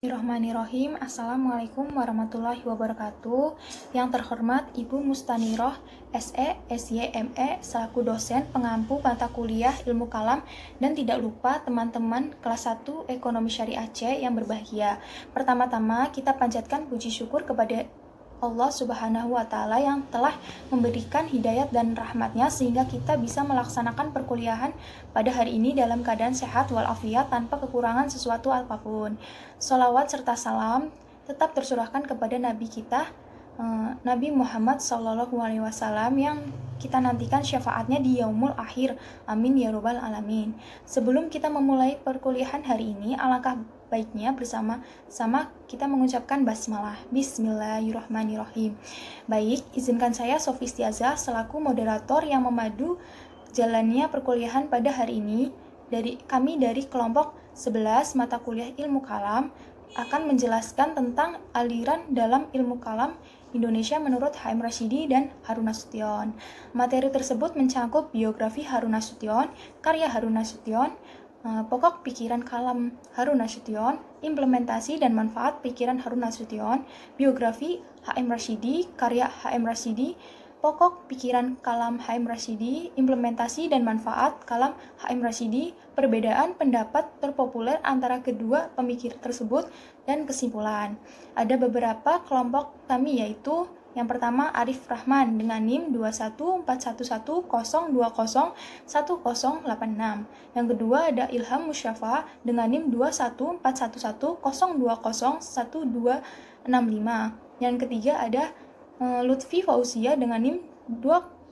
Bismillahirrahmanirrahim. Assalamualaikum warahmatullahi wabarakatuh. Yang terhormat Ibu Mustaniroh, SE, SYME, selaku dosen pengampu mata kuliah Ilmu Kalam, dan tidak lupa teman-teman kelas 1 Ekonomi Syariah C yang berbahagia. Pertama-tama kita panjatkan puji syukur kepada Allah Subhanahu wa Ta'ala yang telah memberikan hidayat dan rahmatnya sehingga kita bisa melaksanakan perkuliahan pada hari ini dalam keadaan sehat walafiat tanpa kekurangan sesuatu apapun. Sholawat serta salam tetap tersurahkan kepada Nabi kita, Nabi Muhammad SAW, yang kita nantikan syafaatnya di yaumul akhir. Amin ya robbal alamin. Sebelum kita memulai perkuliahan hari ini, alangkah baiknya bersama-sama kita mengucapkan basmalah. Bismillahirrahmanirrahim. Baik, izinkan saya Sofi Istiazah selaku moderator yang memadu jalannya perkuliahan pada hari ini. Kami dari kelompok 11 mata kuliah Ilmu Kalam akan menjelaskan tentang aliran dalam Ilmu Kalam Indonesia menurut H.M. Rashidi dan Harun Nasution. Materi tersebut mencakup biografi Harun Nasution, karya Harun Nasution, pokok pikiran kalam Harun Nasution, implementasi dan manfaat pikiran Harun Nasution, biografi H.M. Rashidi, karya H.M. Rashidi, pokok pikiran kalam H.M. Rashidi, implementasi dan manfaat kalam H.M. Rashidi, perbedaan pendapat terpopuler antara kedua pemikir tersebut, dan kesimpulan. Ada beberapa kelompok kami, yaitu yang pertama Arif Rahman dengan NIM 2141102011086. Yang kedua ada Ilham Musyafa dengan NIM 21411021265. Yang ketiga ada Lutfi Fauzia dengan NIM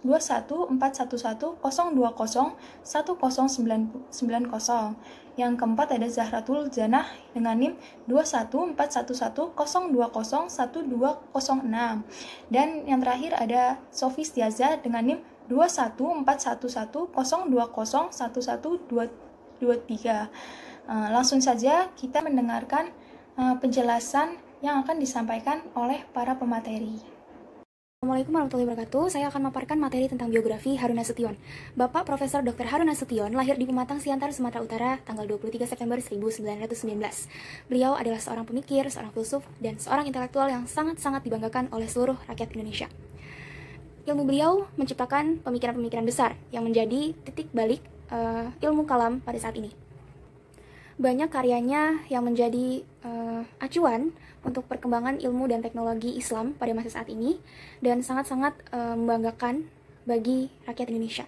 2141102011090. Yang keempat ada Zahratul Janah dengan NIM 2141102011206. Dan yang terakhir ada Sofi Istiazah dengan NIM 2141102011123. Langsung saja kita mendengarkan penjelasan yang akan disampaikan oleh para pemateri. Assalamualaikum warahmatullahi wabarakatuh. Saya akan memaparkan materi tentang biografi Harun Nasution. Bapak Profesor Dr. Harun Nasution lahir di Pematang Siantar, Sumatera Utara, tanggal 23 September 1919. Beliau adalah seorang pemikir, seorang filsuf, dan seorang intelektual yang sangat-sangat dibanggakan oleh seluruh rakyat Indonesia. Ilmu beliau menciptakan pemikiran-pemikiran besar yang menjadi titik balik ilmu kalam pada saat ini. Banyak karyanya yang menjadi acuan untuk perkembangan ilmu dan teknologi Islam pada masa saat ini dan sangat-sangat membanggakan bagi rakyat Indonesia.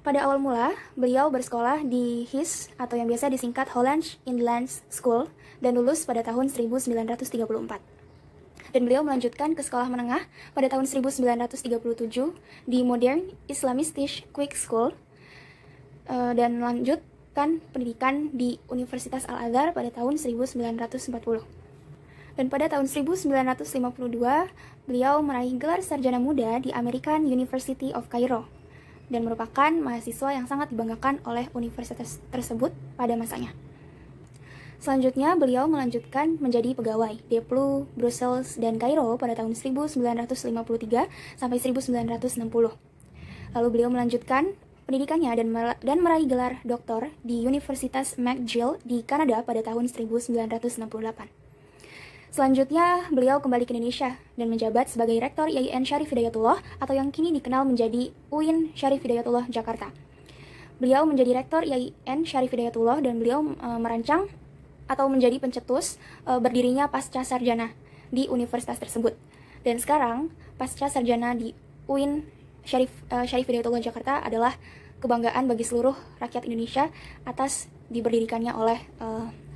Pada awal mula, beliau bersekolah di HIS atau yang biasa disingkat Holland Inland School dan lulus pada tahun 1934. Dan beliau melanjutkan ke sekolah menengah pada tahun 1937 di Modern Islamistic Quick School dan lanjut pendidikan di Universitas Al-Azhar pada tahun 1940. Dan pada tahun 1952, beliau meraih gelar sarjana muda di American University of Cairo dan merupakan mahasiswa yang sangat dibanggakan oleh universitas tersebut pada masanya. Selanjutnya, beliau melanjutkan menjadi pegawai Deplu, Brussels, dan Kairo pada tahun 1953 sampai 1960. Lalu beliau melanjutkan pendidikannya dan meraih gelar doktor di Universitas McGill di Kanada pada tahun 1968. Selanjutnya, beliau kembali ke Indonesia dan menjabat sebagai Rektor IAIN Syarif Hidayatullah atau yang kini dikenal menjadi UIN Syarif Hidayatullah Jakarta. Beliau menjadi Rektor IAIN Syarif Hidayatullah dan beliau merancang atau menjadi pencetus berdirinya pasca sarjana di universitas tersebut. Dan sekarang, pasca sarjana di UIN Syarif Hidayatullah Jakarta adalah kebanggaan bagi seluruh rakyat Indonesia atas diberdirikannya oleh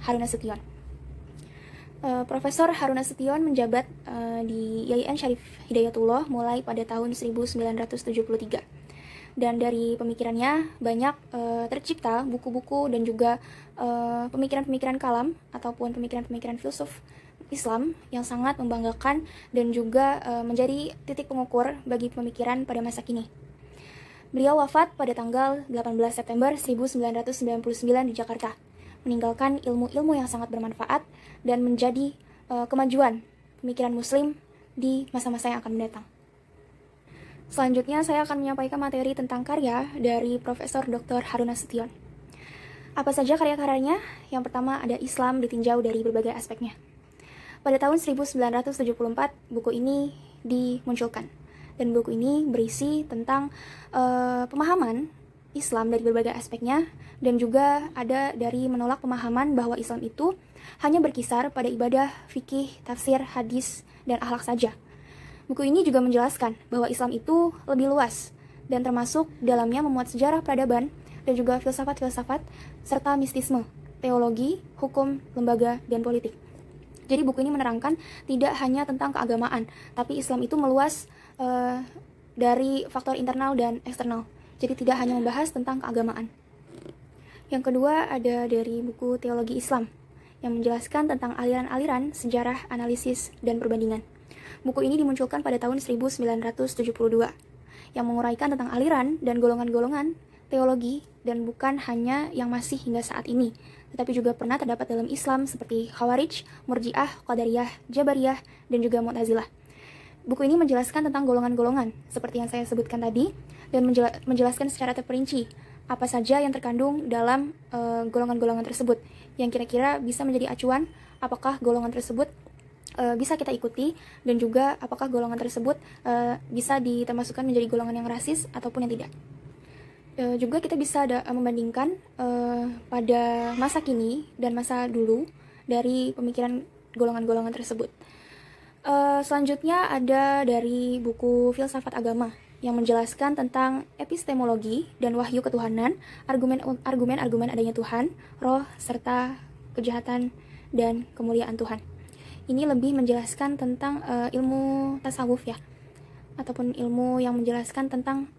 Harun Nasution. Profesor Harun Nasution menjabat di IAIN Syarif Hidayatullah mulai pada tahun 1973. Dan dari pemikirannya banyak tercipta buku-buku dan juga pemikiran-pemikiran kalam ataupun pemikiran-pemikiran filsuf Islam yang sangat membanggakan dan juga menjadi titik pengukur bagi pemikiran pada masa kini. Beliau wafat pada tanggal 18 September 1999 di Jakarta, meninggalkan ilmu-ilmu yang sangat bermanfaat dan menjadi kemajuan pemikiran Muslim di masa-masa yang akan mendatang. Selanjutnya, saya akan menyampaikan materi tentang karya dari Profesor Dr. Harun Nasution. Apa saja karya-karyanya? Yang pertama ada Islam ditinjau dari berbagai aspeknya. Pada tahun 1974, buku ini dimunculkan. Dan buku ini berisi tentang pemahaman Islam dari berbagai aspeknya, dan juga ada dari menolak pemahaman bahwa Islam itu hanya berkisar pada ibadah, fikih, tafsir, hadis, dan akhlak saja. Buku ini juga menjelaskan bahwa Islam itu lebih luas, dan termasuk dalamnya memuat sejarah peradaban, dan juga filsafat-filsafat, serta mistisme, teologi, hukum, lembaga, dan politik. Jadi buku ini menerangkan tidak hanya tentang keagamaan, tapi Islam itu meluas dari faktor internal dan eksternal. Jadi tidak hanya membahas tentang keagamaan. Yang kedua ada dari buku Teologi Islam, yang menjelaskan tentang aliran-aliran, sejarah, analisis, dan perbandingan. Buku ini dimunculkan pada tahun 1972, yang menguraikan tentang aliran dan golongan-golongan teologi, dan bukan hanya yang masih hingga saat ini, tetapi juga pernah terdapat dalam Islam seperti Khawarij, Murji'ah, Qadariyah, Jabariyah, dan juga Mu'tazilah. Buku ini menjelaskan tentang golongan-golongan, seperti yang saya sebutkan tadi, dan menjelaskan secara terperinci apa saja yang terkandung dalam golongan-golongan tersebut, yang kira-kira bisa menjadi acuan apakah golongan tersebut bisa kita ikuti, dan juga apakah golongan tersebut bisa ditermasukkan menjadi golongan yang rasis ataupun yang tidak. Juga kita bisa membandingkan pada masa kini dan masa dulu dari pemikiran golongan-golongan tersebut. Selanjutnya ada dari buku Filsafat Agama, yang menjelaskan tentang epistemologi dan wahyu ketuhanan, argumen-argumen adanya Tuhan, roh, serta kejahatan dan kemuliaan Tuhan. Ini lebih menjelaskan tentang ilmu tasawuf ya, ataupun ilmu yang menjelaskan tentang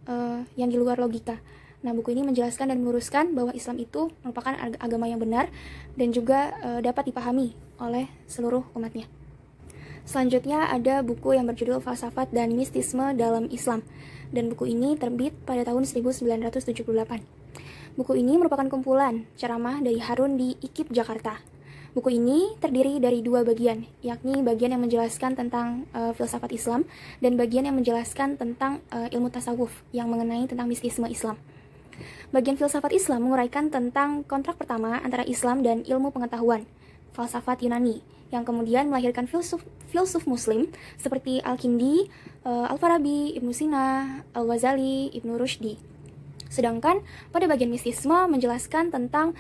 yang di luar logika. Nah, buku ini menjelaskan dan meluruskan bahwa Islam itu merupakan agama yang benar dan juga dapat dipahami oleh seluruh umatnya. Selanjutnya ada buku yang berjudul Falsafat dan Mistisme dalam Islam, dan buku ini terbit pada tahun 1978. Buku ini merupakan kumpulan ceramah dari Harun di IKIP Jakarta. Buku ini terdiri dari dua bagian, yakni bagian yang menjelaskan tentang filsafat Islam dan bagian yang menjelaskan tentang ilmu tasawuf yang mengenai tentang mistisme Islam. Bagian filsafat Islam menguraikan tentang kontrak pertama antara Islam dan ilmu pengetahuan, falsafat Yunani, yang kemudian melahirkan filsuf Muslim seperti Al-Kindi, Al-Farabi, Ibnu Sina, Al-Ghazali, Ibnu Rushdi. Sedangkan pada bagian mistisme menjelaskan tentang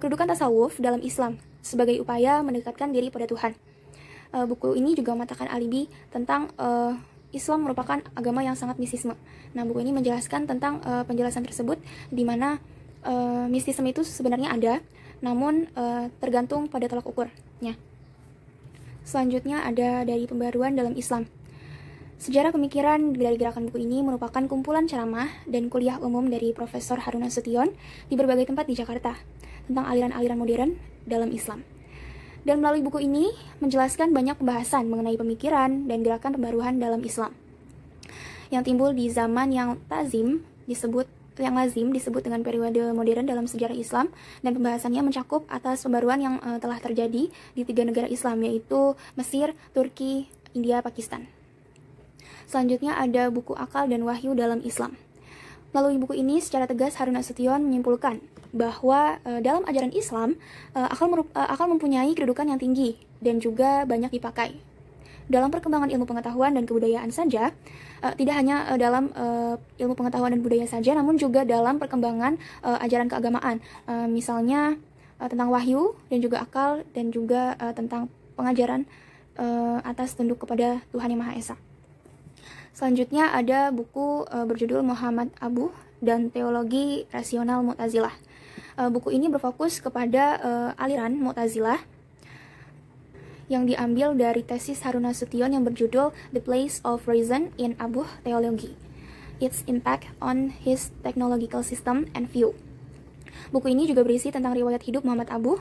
kedudukan tasawuf dalam Islam sebagai upaya mendekatkan diri pada Tuhan. Buku ini juga mematakan alibi tentang Islam merupakan agama yang sangat mistisme. Nah, buku ini menjelaskan tentang penjelasan tersebut, di mana mistisme itu sebenarnya ada, namun tergantung pada tolak ukurnya. Selanjutnya ada dari pembaruan dalam Islam. Sejarah pemikiran dari gerakan buku ini merupakan kumpulan ceramah dan kuliah umum dari Profesor Harun Nasution di berbagai tempat di Jakarta tentang aliran-aliran modern dalam Islam. Dan melalui buku ini menjelaskan banyak pembahasan mengenai pemikiran dan gerakan pembaruan dalam Islam yang timbul di zaman yang lazim disebut dengan periode modern dalam sejarah Islam, dan pembahasannya mencakup atas pembaruan yang telah terjadi di 3 negara Islam, yaitu Mesir, Turki, India, Pakistan. Selanjutnya ada buku Akal dan Wahyu dalam Islam. Melalui buku ini secara tegas Harun Nasution menyimpulkan bahwa dalam ajaran Islam akal mempunyai kedudukan yang tinggi dan juga banyak dipakai. Dalam perkembangan ilmu pengetahuan dan kebudayaan saja, tidak hanya dalam ilmu pengetahuan dan budaya saja, namun juga dalam perkembangan ajaran keagamaan. Misalnya tentang wahyu dan juga akal, dan juga tentang pengajaran atas tunduk kepada Tuhan Yang Maha Esa. Selanjutnya ada buku berjudul Muhammad Abuh dan Teologi Rasional Mu'tazilah. Buku ini berfokus kepada aliran Mu'tazilah yang diambil dari tesis Harun Nasution yang berjudul The Place of Reason in Abuh Theology, Its Impact on His Technological System and View. Buku ini juga berisi tentang riwayat hidup Muhammad Abuh,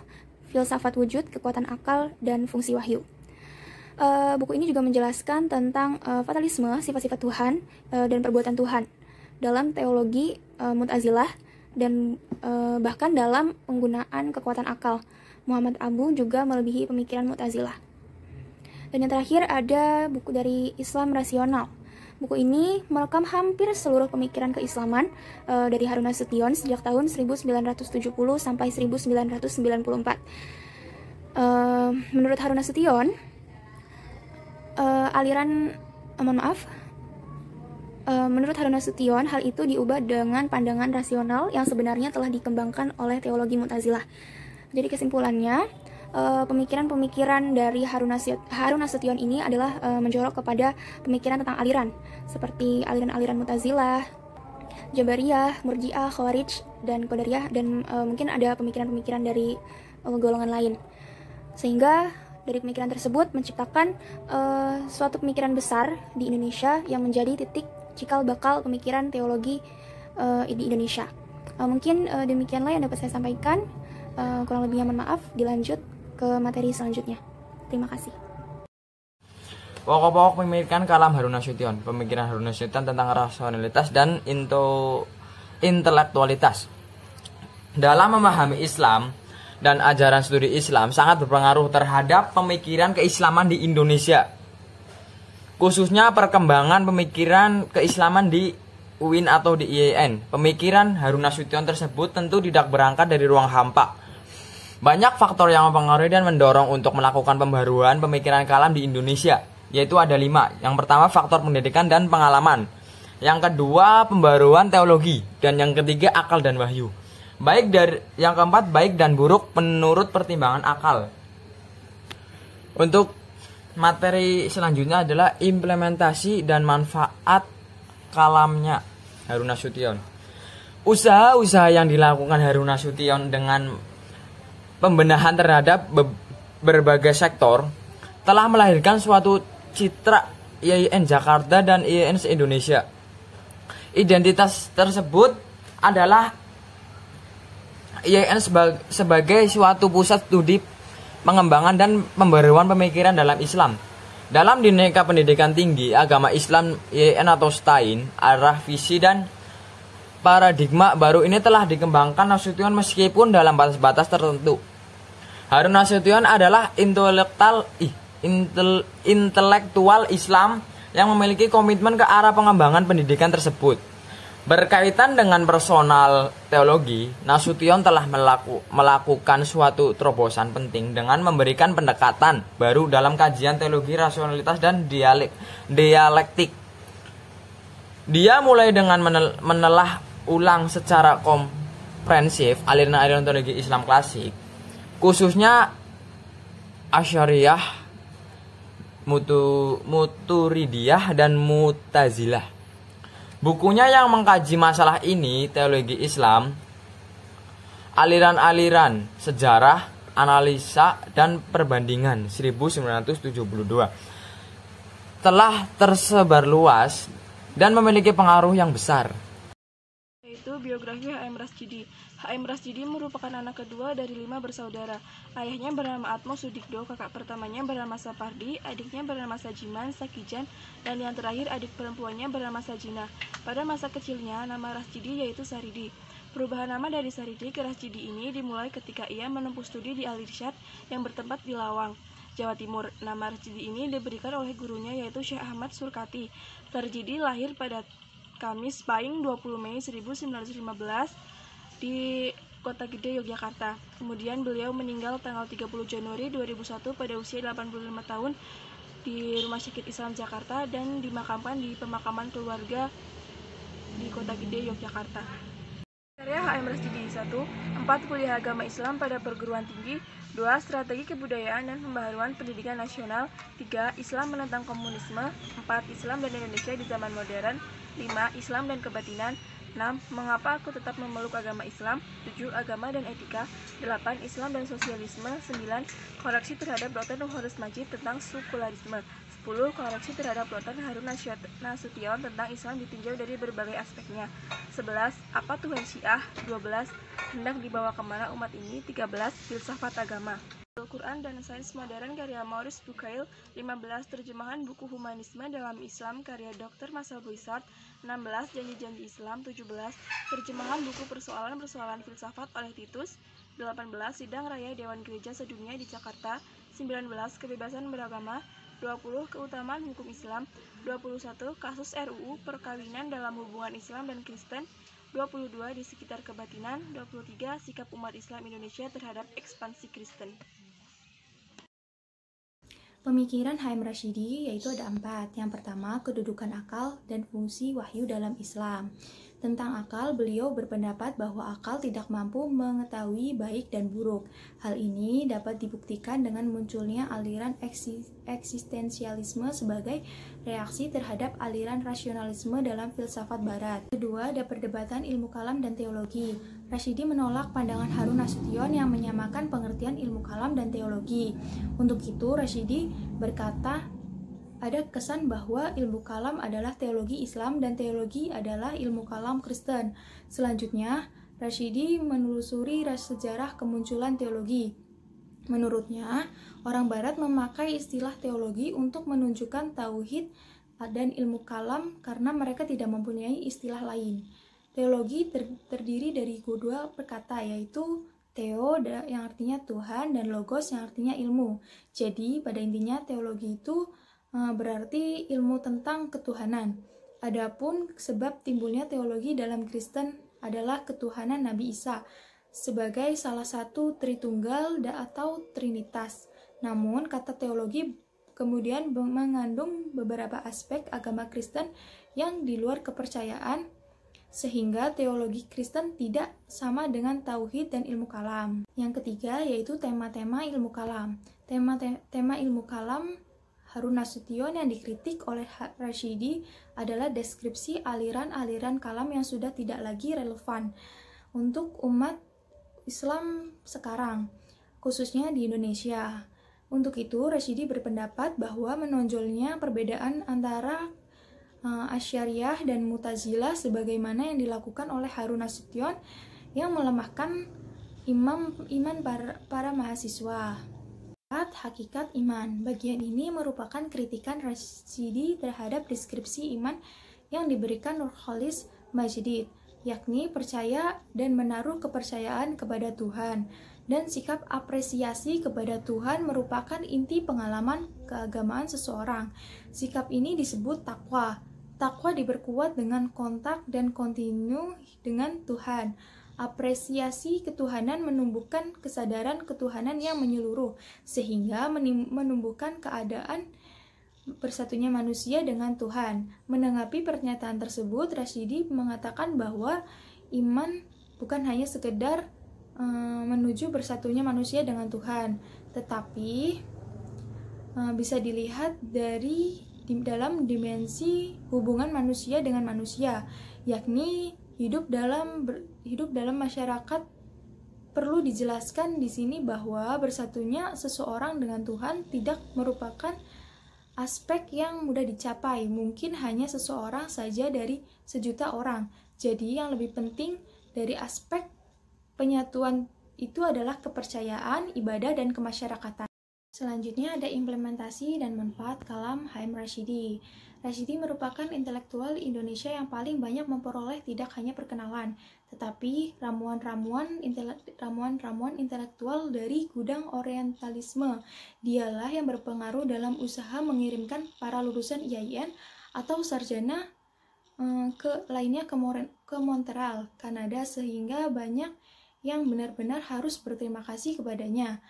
filsafat wujud, kekuatan akal, dan fungsi wahyu. Buku ini juga menjelaskan tentang fatalisme, sifat-sifat Tuhan, dan perbuatan Tuhan dalam teologi Mu'tazilah, dan bahkan dalam penggunaan kekuatan akal. Muhammad Abuh juga melebihi pemikiran Mu'tazilah. Dan yang terakhir ada buku dari Islam Rasional. Buku ini merekam hampir seluruh pemikiran keislaman dari Harun Nasution sejak tahun 1970 sampai 1994. Menurut Harun Nasution, menurut Harun Nasution, hal itu diubah dengan pandangan rasional yang sebenarnya telah dikembangkan oleh teologi Mu'tazilah. Jadi kesimpulannya, pemikiran-pemikiran dari Harun Nasution ini adalah menjorok kepada pemikiran tentang aliran, seperti aliran-aliran Mu'tazilah, Jabariyah, Murji'ah, Khawarij, dan Qadariyah, dan mungkin ada pemikiran-pemikiran dari golongan lain. Sehingga dari pemikiran tersebut menciptakan suatu pemikiran besar di Indonesia yang menjadi titik cikal bakal pemikiran teologi di Indonesia. Mungkin demikianlah yang dapat saya sampaikan. Kurang lebihnya mohon maaf. Dilanjut ke materi selanjutnya. Terima kasih. Pokok-pokok pemikiran kalam Harun Nasution. Pemikiran Harun Nasution tentang rasionalitas dan intelektualitas. Dalam memahami Islam dan ajaran studi Islam sangat berpengaruh terhadap pemikiran keislaman di Indonesia. Khususnya perkembangan pemikiran keislaman di UIN atau di IAIN. Pemikiran Harun Nasution tersebut tentu tidak berangkat dari ruang hampa. Banyak faktor yang mempengaruhi dan mendorong untuk melakukan pembaruan pemikiran kalam di Indonesia, yaitu ada 5. Yang pertama, faktor pendidikan dan pengalaman. Yang kedua, pembaruan teologi. Dan yang ketiga, akal dan wahyu. Yang keempat, baik dan buruk menurut pertimbangan akal. Untuk materi selanjutnya adalah implementasi dan manfaat kalamnya Harun Nasution. Usaha-usaha yang dilakukan Harun Nasution dengan pembenahan terhadap berbagai sektor telah melahirkan suatu citra IAIN Jakarta dan IAIN se-Indonesia. Identitas tersebut adalah IAIN sebagai suatu pusat studi pengembangan dan pembaruan pemikiran dalam Islam. Dalam Dineka Pendidikan Tinggi Agama Islam IAIN atau STAIN, arah visi dan paradigma baru ini telah dikembangkan Nasution meskipun dalam batas-batas tertentu. Harun Nasution adalah intelektual Islam yang memiliki komitmen ke arah pengembangan pendidikan tersebut. Berkaitan dengan personal teologi, Nasution telah melakukan suatu terobosan penting dengan memberikan pendekatan baru dalam kajian teologi rasionalitas dan dialektik. Dia mulai dengan menelah ulang secara komprehensif aliran-aliran teologi Islam klasik, khususnya Asy'ariyah, Muturidiyah, dan Mu'tazilah. Bukunya yang mengkaji masalah ini, teologi Islam, aliran-aliran, sejarah, analisa, dan perbandingan 1972, telah tersebar luas dan memiliki pengaruh yang besar. Yaitu biografi H.M. Rasjidi. H.M. Rasjidi merupakan anak kedua dari 5 bersaudara. Ayahnya bernama Atmo Sudikdo, kakak pertamanya bernama Sapardi, adiknya bernama Sajiman, Sakijan, dan yang terakhir adik perempuannya bernama Sajina. Pada masa kecilnya, nama Rasjidi yaitu Saridi. Perubahan nama dari Saridi ke Rasjidi ini dimulai ketika ia menempuh studi di Al-Irsyad yang bertempat di Lawang, Jawa Timur. Nama Rasjidi ini diberikan oleh gurunya yaitu Syekh Ahmad Surkati. Rasjidi lahir pada Kamis Pahing 20 Mei 1915 di Kota Gede, Yogyakarta. Kemudian beliau meninggal tanggal 30 Januari 2001 pada usia 85 tahun di Rumah Sakit Islam Jakarta dan dimakamkan di pemakaman keluarga di Kota Gede, Yogyakarta. Karya H.M. Rasjidi: 1. 4 kuliah agama Islam pada perguruan tinggi. 2. Strategi kebudayaan dan pembaharuan pendidikan nasional. 3. Islam menentang komunisme. 4. Islam dan Indonesia di zaman modern. 5. Islam dan kebatinan. 6. Mengapa aku tetap memeluk agama Islam. 7. Agama dan etika. 8. Islam dan sosialisme. 9. Koreksi terhadap Dr. Horis Majid tentang sekularisme. 10. Koreksi terhadap Dr. Harun Nasution tentang Islam ditinjau dari berbagai aspeknya. 11. Apa Tuhan Syiah. 12. Hendak dibawa kemana umat ini. 13. Filsafat agama. Al-Quran dan Sains Modern karya Maurice Bucaille. 15. Terjemahan buku Humanisme dalam Islam karya Dr. Marcel Boissard. 16. Janji-janji Islam. 17. Terjemahan buku Persoalan-persoalan filsafat oleh Titus. 18. Sidang Raya Dewan Gereja Sedunia di Jakarta. 19. Kebebasan beragama. 20. Keutamaan hukum Islam. 21. Kasus RUU perkawinan dalam hubungan Islam dan Kristen. 22. Di sekitar kebatinan. 23. Sikap umat Islam Indonesia terhadap ekspansi Kristen. Pemikiran H.M. Rashidi yaitu ada 4. Yang pertama, kedudukan akal dan fungsi wahyu dalam Islam. Tentang akal, beliau berpendapat bahwa akal tidak mampu mengetahui baik dan buruk. Hal ini dapat dibuktikan dengan munculnya aliran eksistensialisme sebagai reaksi terhadap aliran rasionalisme dalam filsafat barat. Kedua, ada perdebatan ilmu kalam dan teologi. Rashidi menolak pandangan Harun Nasution yang menyamakan pengertian ilmu kalam dan teologi. Untuk itu, Rashidi berkata, ada kesan bahwa ilmu kalam adalah teologi Islam dan teologi adalah ilmu kalam Kristen. Selanjutnya, Rashidi menelusuri sejarah kemunculan teologi. Menurutnya, orang Barat memakai istilah teologi untuk menunjukkan tauhid dan ilmu kalam karena mereka tidak mempunyai istilah lain. Teologi terdiri dari dua perkata, yaitu theo yang artinya Tuhan dan logos yang artinya ilmu. Jadi, pada intinya teologi itu berarti ilmu tentang ketuhanan. Adapun sebab timbulnya teologi dalam Kristen adalah ketuhanan Nabi Isa sebagai salah satu Tritunggal atau Trinitas. Namun kata teologi kemudian mengandung beberapa aspek agama Kristen yang di luar kepercayaan, sehingga teologi Kristen tidak sama dengan tauhid dan ilmu kalam. Yang ketiga yaitu tema-tema ilmu kalam. Tema ilmu kalam Harun Nasution yang dikritik oleh Rashidi adalah deskripsi aliran-aliran kalam yang sudah tidak lagi relevan untuk umat Islam sekarang, khususnya di Indonesia. Untuk itu, Rashidi berpendapat bahwa menonjolnya perbedaan antara Asy'ariyah dan Mu'tazilah sebagaimana yang dilakukan oleh Harun Nasution yang melemahkan iman para mahasiswa. Hakikat iman. Bagian ini merupakan kritikan Rashidi terhadap deskripsi iman yang diberikan Nurcholish Majdid, yakni percaya dan menaruh kepercayaan kepada Tuhan, dan sikap apresiasi kepada Tuhan merupakan inti pengalaman keagamaan seseorang. Sikap ini disebut takwa. Takwa diperkuat dengan kontak dan kontinu dengan Tuhan. Apresiasi ketuhanan menumbuhkan kesadaran ketuhanan yang menyeluruh, sehingga menumbuhkan keadaan bersatunya manusia dengan Tuhan. Menanggapi pernyataan tersebut, Rashidi mengatakan bahwa iman bukan hanya sekedar menuju bersatunya manusia dengan Tuhan, tetapi bisa dilihat dalam dimensi hubungan manusia dengan manusia, yakni hidup dalam masyarakat. Perlu dijelaskan di sini bahwa bersatunya seseorang dengan Tuhan tidak merupakan aspek yang mudah dicapai, mungkin hanya seseorang saja dari sejuta orang. Jadi yang lebih penting dari aspek penyatuan itu adalah kepercayaan, ibadah, dan kemasyarakatan. Selanjutnya ada implementasi dan manfaat kalam H.M. Rashidi. Rashidi merupakan intelektual Indonesia yang paling banyak memperoleh tidak hanya perkenalan, tetapi ramuan-ramuan intelektual dari gudang orientalisme. Dialah yang berpengaruh dalam usaha mengirimkan para lulusan IAIN atau sarjana ke Montreal, Kanada, sehingga banyak yang benar-benar harus berterima kasih kepadanya.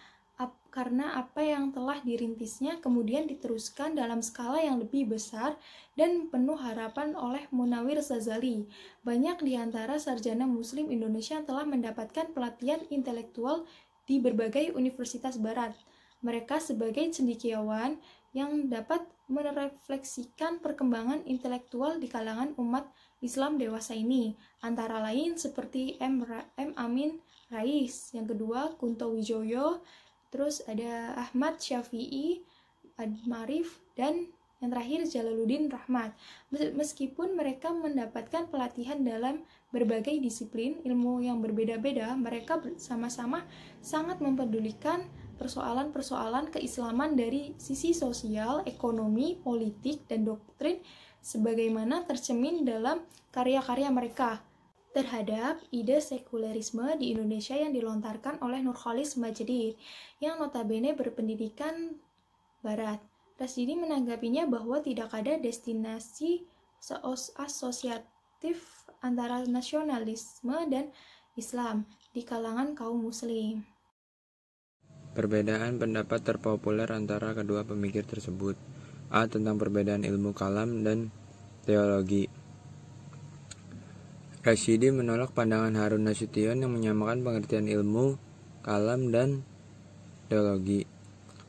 Karena apa yang telah dirintisnya kemudian diteruskan dalam skala yang lebih besar dan penuh harapan oleh Munawir Ghazali. Banyak di antara sarjana muslim Indonesia telah mendapatkan pelatihan intelektual di berbagai universitas barat. Mereka sebagai cendekiawan yang dapat merefleksikan perkembangan intelektual di kalangan umat Islam dewasa ini, antara lain seperti M. Amin Rais, yang kedua Kunto Wijoyo, terus ada Ahmad Syafi'i, Marif, dan yang terakhir Jalaluddin Rahmat. Meskipun mereka mendapatkan pelatihan dalam berbagai disiplin ilmu yang berbeda-beda, mereka sama-sama sangat mempedulikan persoalan-persoalan keislaman dari sisi sosial, ekonomi, politik, dan doktrin sebagaimana tercermin dalam karya-karya mereka. Terhadap ide sekulerisme di Indonesia yang dilontarkan oleh Nurcholish Majdid yang notabene berpendidikan barat. Rasidi menanggapinya bahwa tidak ada destinasi asosiatif antara nasionalisme dan Islam di kalangan kaum muslim. Perbedaan pendapat terpopuler antara kedua pemikir tersebut. A. Tentang perbedaan ilmu kalam dan teologi. Rasidi menolak pandangan Harun Nasution yang menyamakan pengertian ilmu kalam dan teologi.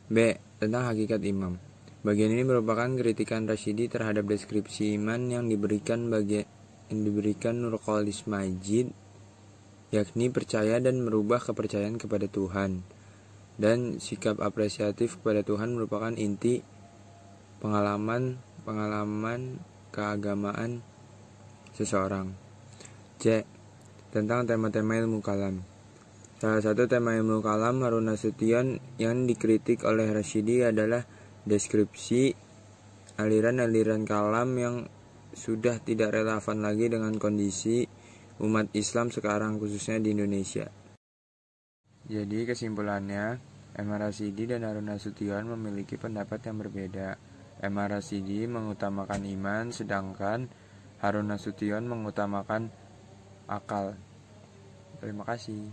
B. Tentang hakikat imam. Bagian ini merupakan kritikan Rasidi terhadap deskripsi iman yang diberikan Nurkholis Majid, yakni percaya dan merubah kepercayaan kepada Tuhan, dan sikap apresiatif kepada Tuhan merupakan inti pengalaman keagamaan seseorang. C. Tentang tema-tema ilmu kalam. Salah satu tema ilmu kalam Harun Nasution yang dikritik oleh Rasidi adalah deskripsi aliran-aliran kalam yang sudah tidak relevan lagi dengan kondisi umat Islam sekarang, khususnya di Indonesia. Jadi kesimpulannya, M. Rasidi dan Harun Nasution memiliki pendapat yang berbeda. M. Rasidi mengutamakan iman, sedangkan Harun Nasution mengutamakan akal. Terima kasih.